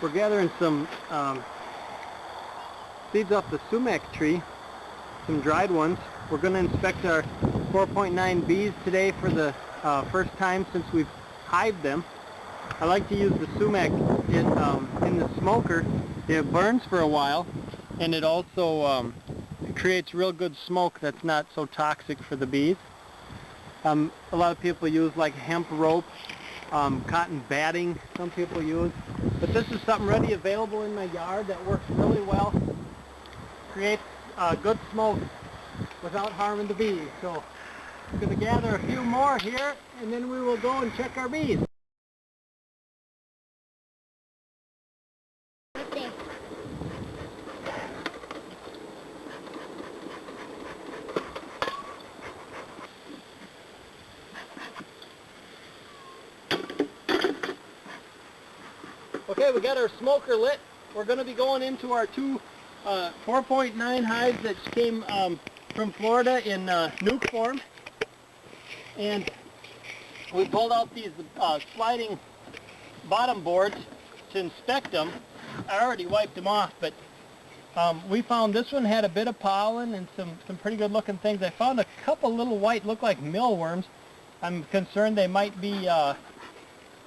We're gathering some seeds off the sumac tree, some dried ones. We're going to inspect our 4.9 bees today for the first time since we've hived them. I like to use the sumac in the smoker. It burns for a while, and it also creates real good smoke that's not so toxic for the bees. A lot of people use like hemp rope, cotton batting some people use, but this is something ready available in my yard that works really well, creates good smoke without harming the bees. So I'm going to gather a few more here, and then we will go and check our bees. Okay, we got our smoker lit. We're going to be going into our two 4.9 hives that came from Florida in nuke form. And we pulled out these sliding bottom boards to inspect them. I already wiped them off, but we found this one had a bit of pollen and some pretty good looking things. I found a couple little white, look like mealworms. I'm concerned they might be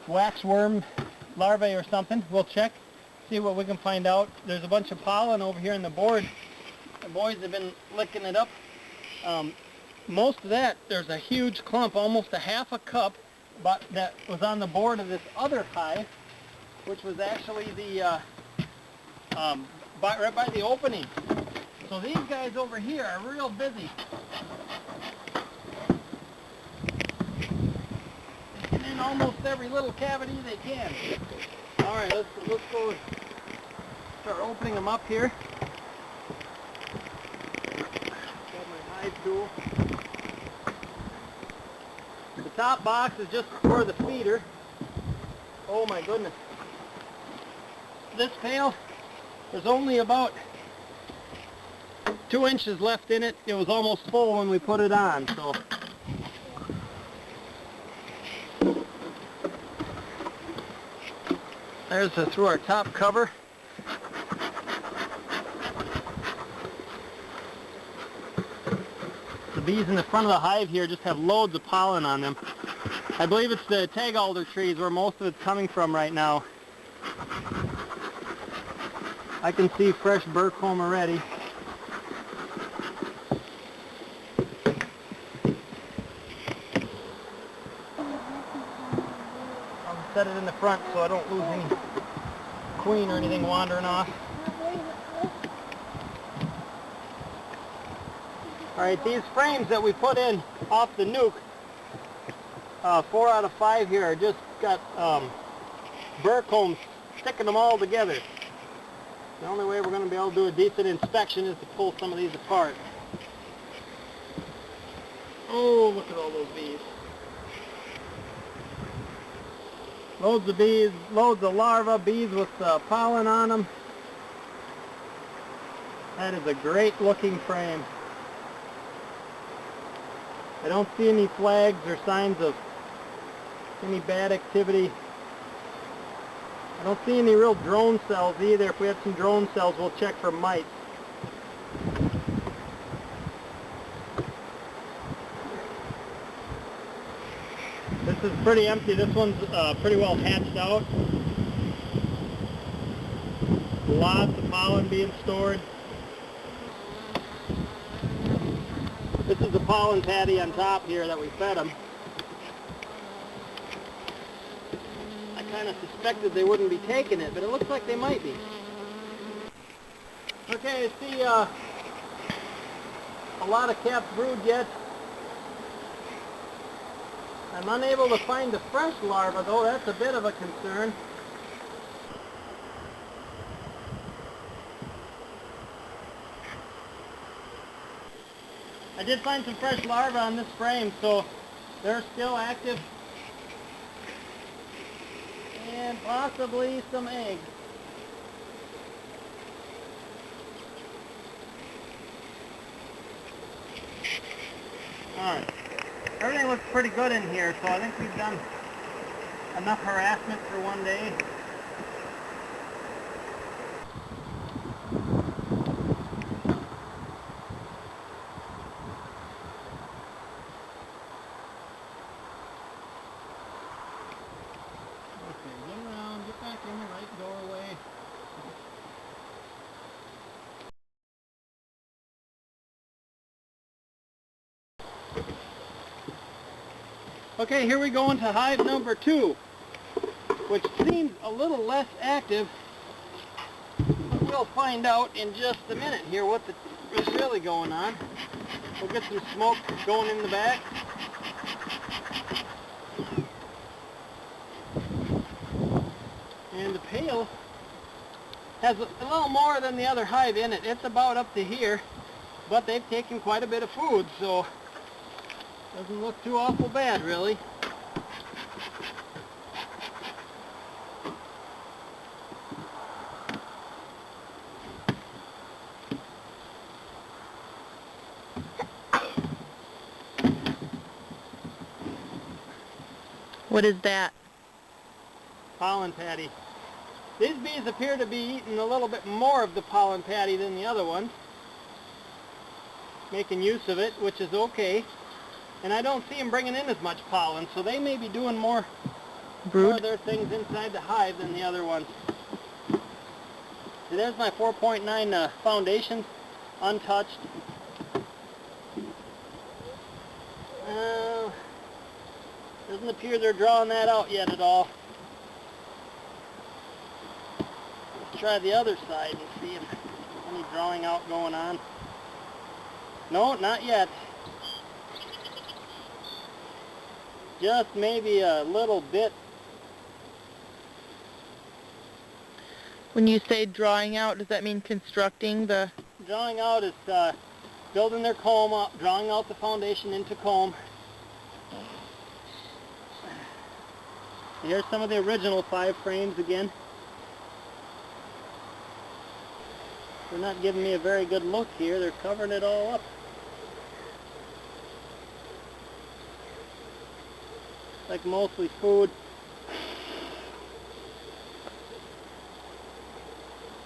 waxworm larvae or something. We'll check, see what we can find out. There's a bunch of pollen over here in the board. The boys have been licking it up. Most of that, there's a huge clump, almost a half a cup, but that was on the board of this other hive, which was actually the right by the opening. So these guys over here are real busy. In almost every little cavity they can. All right, let's go start opening them up here. Got my hive tool. The top box is just for the feeder. Oh my goodness. This pail, there's only about 2 inches left in it. It was almost full when we put it on, so. There's through our top cover. The bees in the front of the hive here just have loads of pollen on them. I believe it's the tag alder trees where most of it's coming from right now. I can see fresh burr comb already. Set it in the front so I don't lose any queen or anything wandering off. Alright, these frames that we put in off the nuke, 4 out of 5 here, are just got burr combs sticking them all together. The only way we're going to be able to do a decent inspection is to pull some of these apart. Oh, look at all those bees. Loads of bees, loads of larvae, bees with pollen on them. That is a great looking frame. I don't see any flags or signs of any bad activity. I don't see any real drone cells either. If we have some drone cells, we'll check for mites. This is pretty empty. This one's pretty well hatched out. Lots of pollen being stored. This is the pollen patty on top here that we fed them. I kind of suspected they wouldn't be taking it, but it looks like they might be. Okay, I see a lot of caps brood yet. I'm unable to find the fresh larva though. That's a bit of a concern. I did find some fresh larvae on this frame, so they're still active. And possibly some eggs. Alright. Everything looks pretty good in here, so I think we've done enough harassment for one day. Okay, here we go into hive number 2, which seems a little less active, but we'll find out in just a minute here what is really going on. We'll get some smoke going in the back. And the pail has a little more than the other hive in it. It's about up to here, but they've taken quite a bit of food, so doesn't look too awful bad, really. What is that? Pollen patty. These bees appear to be eating a little bit more of the pollen patty than the other ones, making use of it, which is okay. And I don't see them bringing in as much pollen, so they may be doing more of their things inside the hive than the other ones. See, there's my 4.9 foundation, untouched. Doesn't appear they're drawing that out yet at all. Let's try the other side and see if any drawing out going on. No, not yet. Just maybe a little bit. When you say drawing out, does that mean constructing the... Drawing out is building their comb up, drawing out the foundation into comb. Here's some of the original 5 frames again. They're not giving me a very good look here. They're covering it all up. Like mostly food.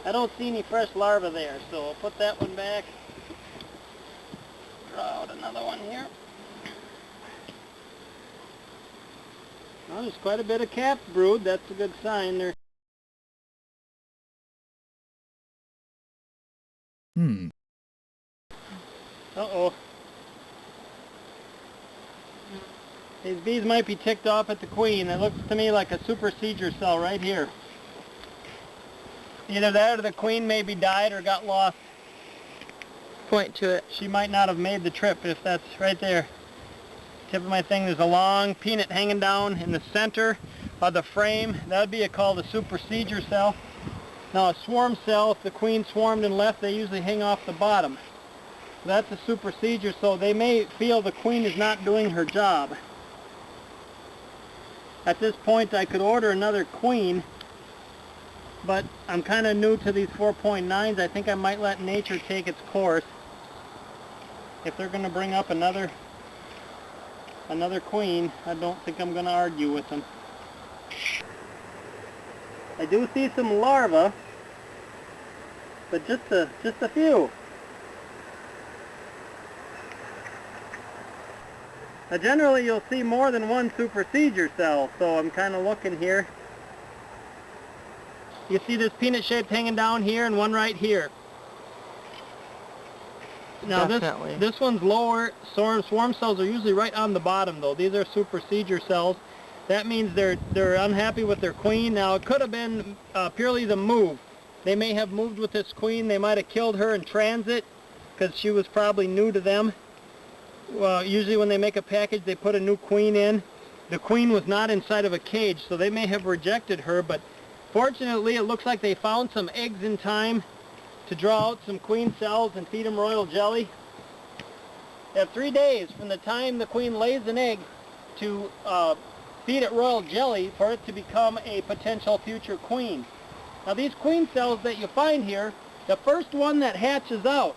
I don't see any fresh larvae there, so I'll put that one back. Draw out another one here. Well, there's quite a bit of calf brood. That's a good sign. They're Uh-oh. These bees might be ticked off at the queen. It looks to me like a super seizure cell right here. Either that or the queen maybe died or got lost. Point to it. She might not have made the trip if that's right there. Tip of my thing, there's a long peanut hanging down in the center of the frame. That would be called a super seizure cell. Now a swarm cell, if the queen swarmed and left, they usually hang off the bottom. So that's a super seizure, so they may feel the queen is not doing her job. At this point I could order another queen, but I'm kind of new to these 4.9s. I think I might let nature take its course. If they're going to bring up another queen, I don't think I'm going to argue with them. I do see some larvae, but just a few. Now generally you'll see more than one super seizure cell, so I'm kind of looking here. You see this peanut shaped hanging down here and one right here. Now this one's lower. Swarm cells are usually right on the bottom though. These are super seizure cells. That means they're unhappy with their queen. Now it could have been purely the move. They may have moved with this queen. They might have killed her in transit because she was probably new to them. Well, usually when they make a package they put a new queen in. The queen was not inside of a cage, so they may have rejected her, but fortunately it looks like they found some eggs in time to draw out some queen cells and feed them royal jelly. They have 3 days from the time the queen lays an egg to feed it royal jelly for it to become a potential future queen. Now these queen cells that you find here, the first one that hatches out,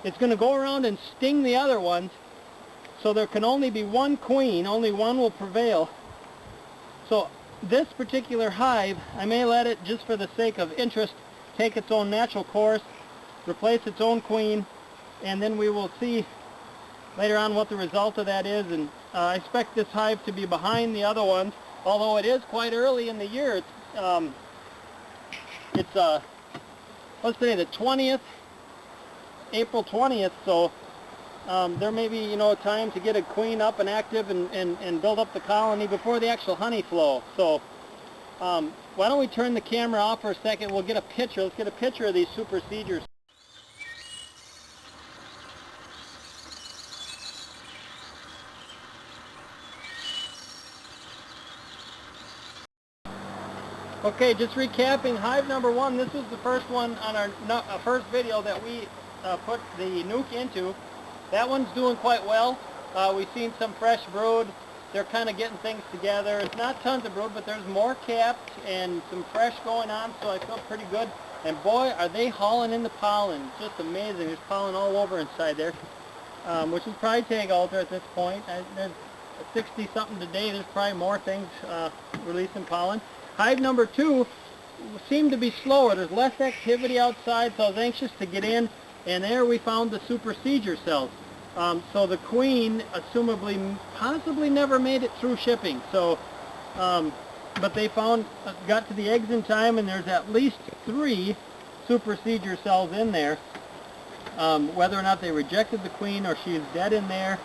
it's going to go around and sting the other ones, so there can only be one queen, only one will prevail. So this particular hive, I may let it, just for the sake of interest, take its own natural course, replace its own queen, and then we will see later on what the result of that is. And I expect this hive to be behind the other ones, although it is quite early in the year. It's what's today, the 20th, April 20th, so there may be, you know, time to get a queen up and active and build up the colony before the actual honey flow. So why don't we turn the camera off for a second? We'll get a picture. Let's get a picture of these supersedures. Okay, just recapping, hive number 1, this was the first one on our first video that we put the nuke into. That one's doing quite well. We've seen some fresh brood. They're kind of getting things together. It's not tons of brood, but there's more capped and some fresh going on, so I feel pretty good. And boy, are they hauling in the pollen. It's just amazing. There's pollen all over inside there, which is probably tag alter at this point. There's 60-something today. There's probably more things releasing pollen. Hive number 2 seemed to be slower. There's less activity outside, so I was anxious to get in, and there we found the supersedure cells. So the queen, assumably, possibly never made it through shipping. So, but they got to the eggs in time, and there's at least 3 supersedure cells in there. Whether or not they rejected the queen or she is dead in there,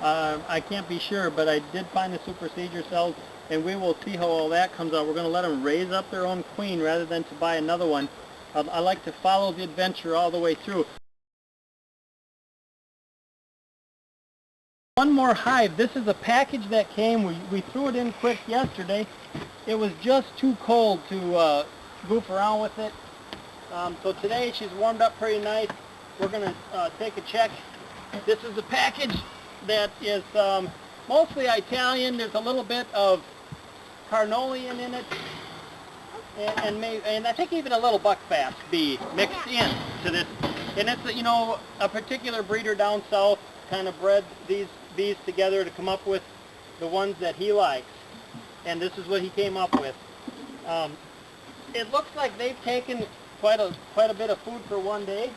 I can't be sure, but I did find the supersedure cells. And we will see how all that comes out. We're going to let them raise up their own queen rather than to buy another one. I like to follow the adventure all the way through. One more hive. This is a package that came. We threw it in quick yesterday. It was just too cold to goof around with it. So today she's warmed up pretty nice. We're going to take a check. This is a package that is mostly Italian. There's a little bit of carnelian in it, and I think even a little buckfast bee mixed in to this. And it's, you know, a particular breeder down south kind of bred these bees together to come up with the ones that he likes. And this is what he came up with. It looks like they've taken quite a bit of food for one day,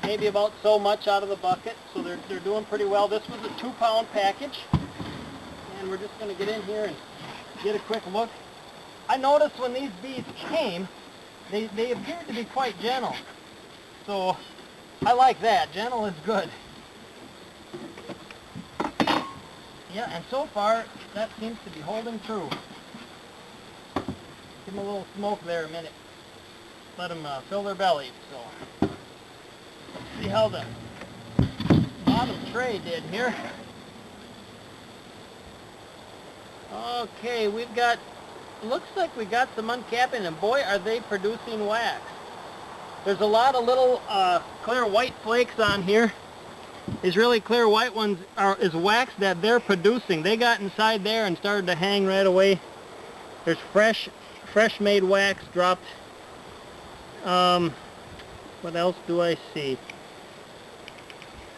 maybe about so much out of the bucket. So they're doing pretty well. This was a 2-pound package, and we're just going to get in here and get a quick look. I noticed when these bees came, they appeared to be quite gentle. So I like that. Gentle is good. Yeah, and so far that seems to be holding true. Give them a little smoke there a minute. Let them fill their bellies. So let's see how the bottom tray did here. Okay, we've got, looks like we got some uncapping, and boy, are they producing wax. There's a lot of little clear white flakes on here. These really clear white ones is wax that they're producing. They got inside there and started to hang right away. There's fresh made wax dropped. What else do I see?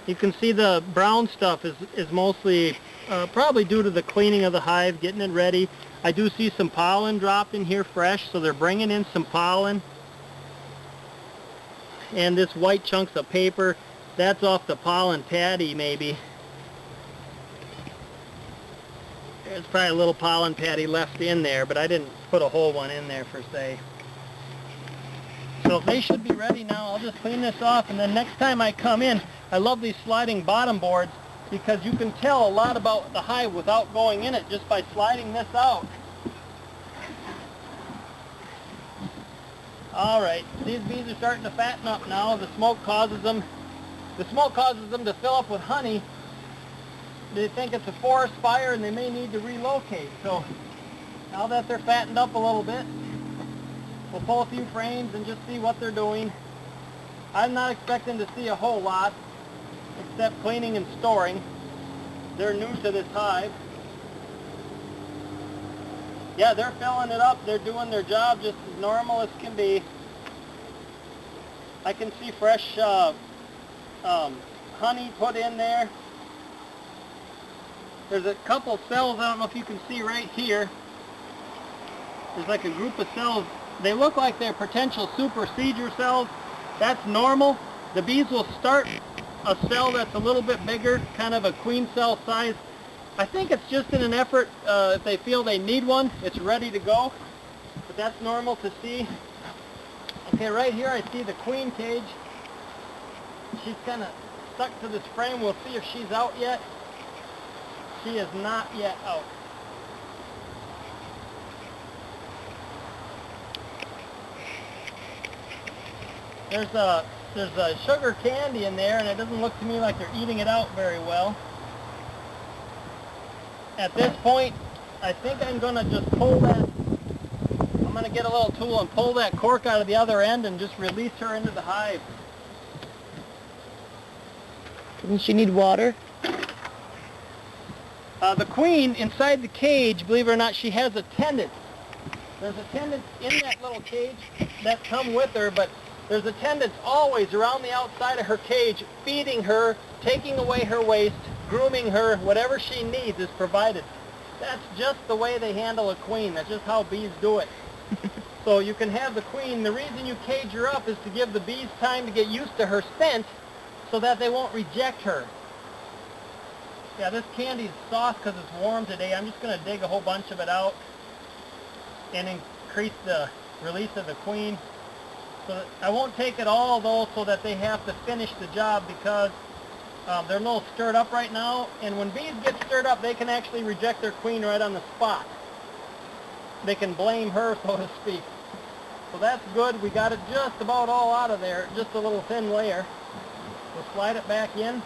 You can see the brown stuff is mostly probably due to the cleaning of the hive, getting it ready. I do see some pollen dropped in here fresh, so they're bringing in some pollen. And this white chunks of paper, that's off the pollen patty maybe. There's probably a little pollen patty left in there, but I didn't put a whole one in there per se. So they should be ready now. I'll just clean this off, and then next time I come in, I love these sliding bottom boards because you can tell a lot about the hive without going in it just by sliding this out. Alright, these bees are starting to fatten up now. The smoke causes them to fill up with honey. They think it's a forest fire and they may need to relocate. So now that they're fattened up a little bit, we'll pull a few frames and just see what they're doing. I'm not expecting to see a whole lot except cleaning and storing. They're new to this hive. Yeah, they're filling it up. They're doing their job just as normal as can be. I can see fresh honey put in there. There's a couple cells, I don't know if you can see right here. There's like a group of cells. They look like they're potential supersedure cells. That's normal. The bees will start a cell that's a little bit bigger, kind of a queen cell size. I think it's just in an effort, if they feel they need one, it's ready to go. But that's normal to see. Okay, right here I see the queen cage. She's kind of stuck to this frame. We'll see if she's out yet. She is not yet out. There's a sugar candy in there, and it doesn't look to me like they're eating it out very well. At this point, I think I'm going to just pull that, I'm going to get a little tool and pull that cork out of the other end and just release her into the hive. Doesn't she need water? The queen, inside the cage, believe it or not, she has attendants. There's attendants in that little cage that come with her, but there's attendants always around the outside of her cage, feeding her, taking away her waste, grooming her, whatever she needs is provided. That's just the way they handle a queen. That's just how bees do it. So you can have the queen. The reason you cage her up is to give the bees time to get used to her scent so that they won't reject her. Yeah, this candy is soft because it's warm today. I'm just going to dig a whole bunch of it out and increase the release of the queen. So I won't take it all though, so that they have to finish the job, because they're a little stirred up right now, and when bees get stirred up, they can actually reject their queen right on the spot. They can blame her, so to speak. So that's good. We got it just about all out of there, just a little thin layer. We'll slide it back in,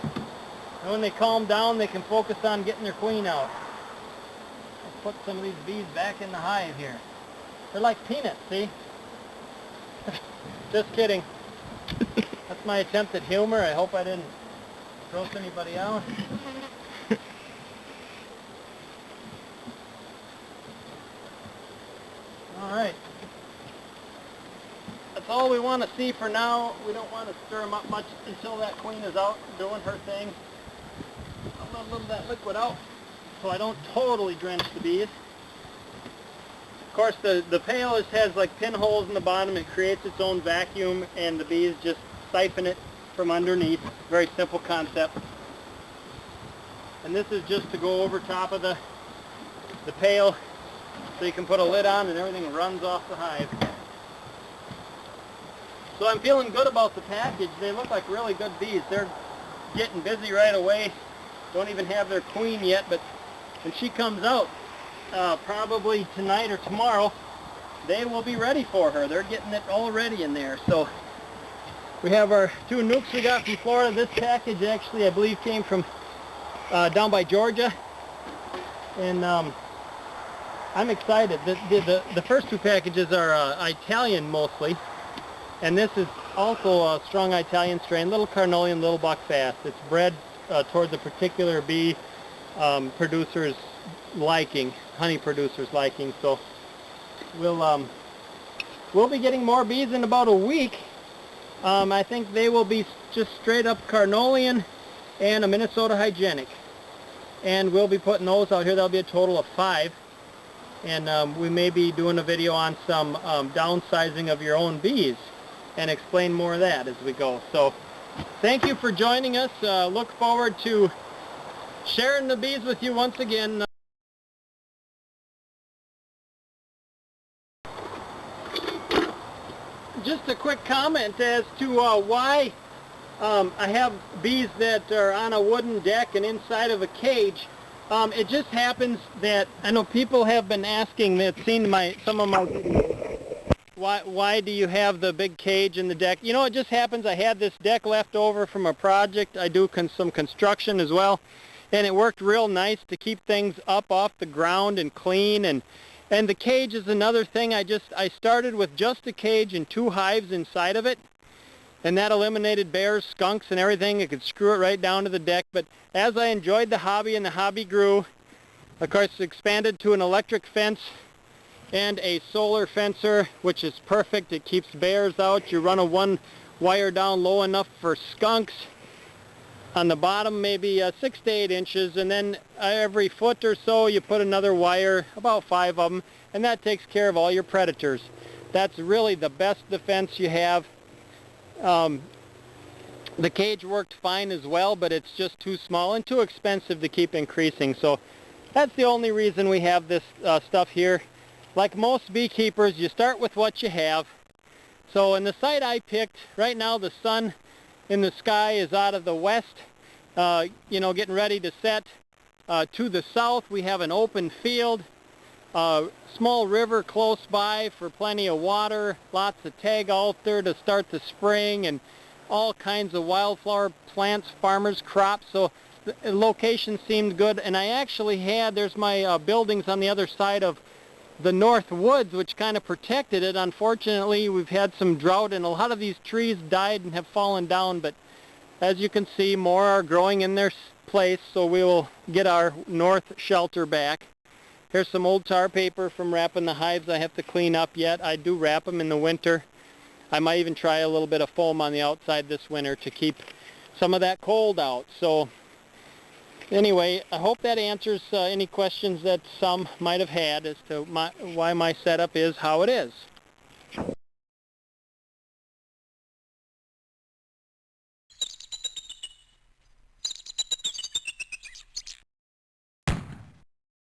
and when they calm down, they can focus on getting their queen out. Let's put some of these bees back in the hive here. They're like peanuts, see? Just kidding. That's my attempt at humor. I hope I didn't gross anybody out. Alright. That's all we want to see for now. We don't want to stir them up much until that queen is out doing her thing. I'll let a little of that liquid out so I don't totally drench the bees. Of course, the pail has like pinholes in the bottom. It creates its own vacuum, and the bees just siphon it from underneath. Very simple concept. And this is just to go over top of the pail, so you can put a lid on and everything runs off the hive. So I'm feeling good about the package. They look like really good bees. They're getting busy right away. Don't even have their queen yet, but when she comes out, probably tonight or tomorrow, they will be ready for her. They're getting it already in there. So we have our 2 nukes we got from Florida. This package actually, I believe, came from down by Georgia, and I'm excited. The first 2 packages are Italian mostly, and this is also a strong Italian strain, little Carnelian, little buckfast. It's bred towards a particular bee producer's liking, honey producer's liking. So we'll be getting more bees in about a week. I think they will be just straight up Carnelian and a Minnesota hygienic, and we'll be putting those out here. There'll be a total of 5, and we may be doing a video on some downsizing of your own bees and explain more of that as we go. So thank you for joining us. Look forward to sharing the bees with you once again. Just a quick comment as to why I have bees that are on a wooden deck and inside of a cage. It just happens that I know people have been asking, they've seen some of my videos, why do you have the big cage in the deck? You know, it just happens I had this deck left over from a project. I do some construction as well, and it worked real nice to keep things up off the ground and clean. And the cage is another thing. I started with just a cage and 2 hives inside of it, and that eliminated bears, skunks, and everything. I could screw it right down to the deck. But as I enjoyed the hobby and the hobby grew, of course, it expanded to an electric fence and a solar fencer, which is perfect. It keeps bears out. You run a 1 wire down low enough for skunks. On the bottom, maybe 6 to 8 inches, and then every foot or so you put another wire, about 5 of them, and that takes care of all your predators. That's really the best defense you have. The cage worked fine as well, but it's just too small and too expensive to keep increasing. So that's the only reason we have this stuff here. Like most beekeepers, you start with what you have. So in the site I picked, right now the sun in the sky is out of the west, you know, getting ready to set. To the south we have an open field, small river close by for plenty of water, lots of tag out there to start the spring, and all kinds of wildflower plants, farmers' crops. So the location seemed good, and I actually had, there's my buildings on the other side of the north woods, which kind of protected it. Unfortunately, we've had some drought and a lot of these trees died and have fallen down, but as you can see, more are growing in their place, so we will get our north shelter back. Here's some old tar paper from wrapping the hives I have to clean up yet. I do wrap them in the winter. I might even try a little bit of foam on the outside this winter to keep some of that cold out. So anyway, I hope that answers any questions that some might have had as to why my setup is how it is.